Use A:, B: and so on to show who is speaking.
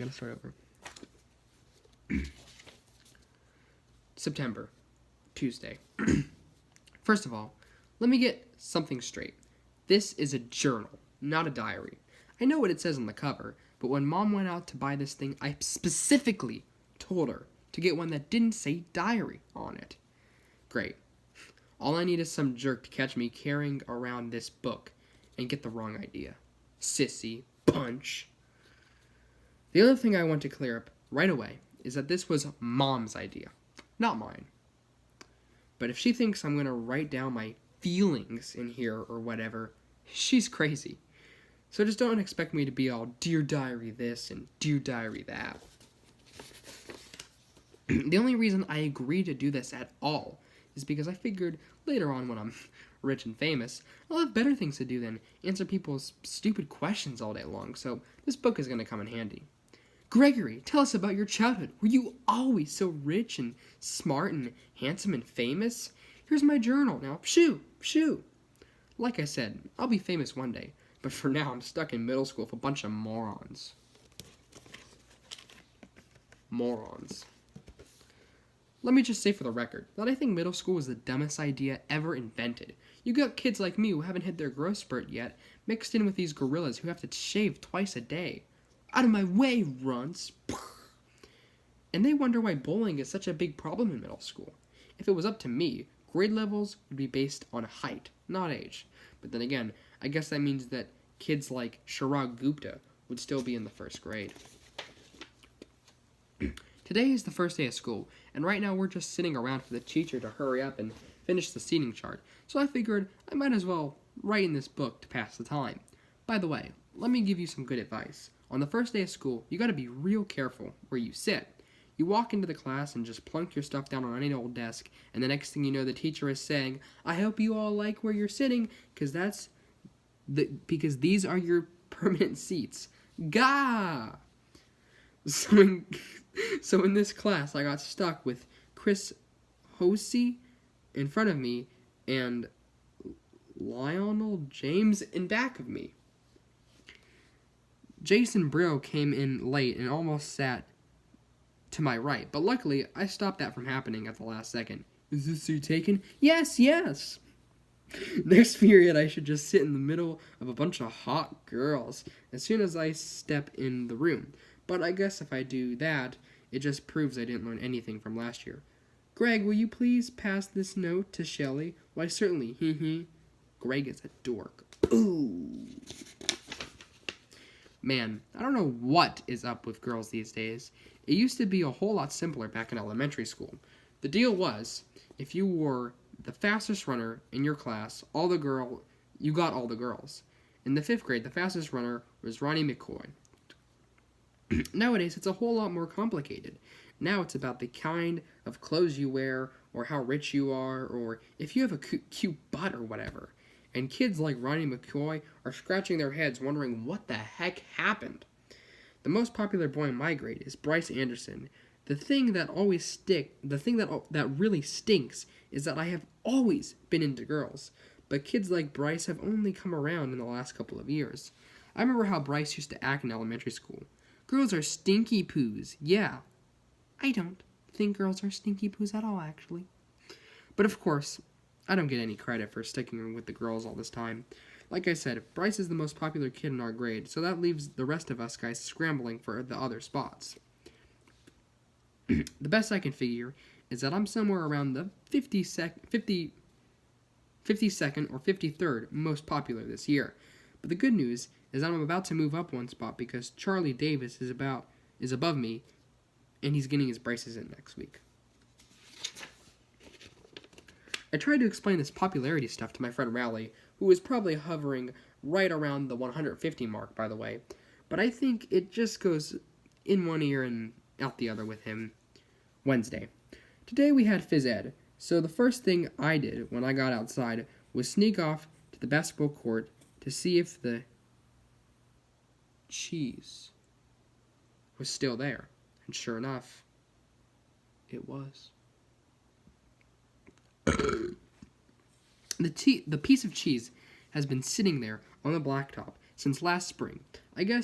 A: gotta start over. September, Tuesday. First of all, let me get something straight. This is a journal, not a diary. I know what it says on the cover, but when Mom went out to buy this thing, I specifically told her to get one that didn't say diary on it. Great. All I need is some jerk to catch me carrying around this book and get the wrong idea. Sissy. Punch. The other thing I want to clear up right away is that this was Mom's idea, not mine. But if she thinks I'm going to write down my feelings in here or whatever, she's crazy. So just don't expect me to be all Dear Diary this and Dear Diary that. The only reason I agreed to do this at all is because I figured later on when I'm rich and famous, I'll have better things to do than answer people's stupid questions all day long, so this book is going to come in handy. Gregory, tell us about your childhood. Were you always so rich and smart and handsome and famous? Here's my journal. Now, shoo. Like I said, I'll be famous one day, but for now I'm stuck in middle school with a bunch of morons. Let me just say for the record that I think middle school was the dumbest idea ever invented. You got kids like me who haven't hit their growth spurt yet, mixed in with these gorillas who have to shave twice a day. Out of my way, runts. And they wonder why bullying is such a big problem in middle school. If it was up to me, grade levels would be based on height, not age. But then again, I guess that means that kids like Chirag Gupta would still be in the first grade. Today is the first day of school, and right now we're just sitting around for the teacher to hurry up and finish the seating chart. So I figured I might as well write in this book to pass the time. By the way, let me give you some good advice. On the first day of school, you gotta be real careful where you sit. You walk into the class and just plunk your stuff down on any old desk, and the next thing you know, the teacher is saying, "I hope you all like where you're sitting, because these are your permanent seats." Gah! So in this class, I got stuck with Chris Hosey in front of me and Lionel James in back of me. Jason Bro came in late and almost sat to my right, but luckily I stopped that from happening at the last second. Is this seat taken? Yes. Next period, I should just sit in the middle of a bunch of hot girls as soon as I step in the room. But I guess if I do that, it just proves I didn't learn anything from last year. Greg, will you please pass this note to Shelley? Why, certainly. Greg is a dork. Ooh. Man, I don't know what is up with girls these days. It used to be a whole lot simpler back in elementary school. The deal was, if you were the fastest runner in your class, you got all the girls. In the 5th grade, the fastest runner was Ronnie McCoy. Nowadays, it's a whole lot more complicated. Now it's about the kind of clothes you wear, or how rich you are, or if you have a cute butt or whatever. And kids like Ronnie McCoy are scratching their heads wondering what the heck happened. The most popular boy in my grade is Bryce Anderson. The thing that really stinks is that I have always been into girls, but kids like Bryce have only come around in the last couple of years. I remember how Bryce used to act in elementary school. Girls are stinky poos. Yeah. I don't think girls are stinky poos at all, actually. But of course, I don't get any credit for sticking with the girls all this time. Like I said, Bryce is the most popular kid in our grade, so that leaves the rest of us guys scrambling for the other spots. The best I can figure is that I'm somewhere around the 52nd or 53rd most popular this year. But the good news is that I'm about to move up one spot because Charlie Davis is above me, and he's getting his braces in next week. I tried to explain this popularity stuff to my friend Rowley, who is probably hovering right around the 150 mark, by the way, but I think it just goes in one ear and out the other with him. Wednesday. Today we had phys ed, so the first thing I did when I got outside was sneak off to the basketball court to see if the cheese was still there, and sure enough, it was. The piece of cheese has been sitting there on the blacktop since last spring. I guess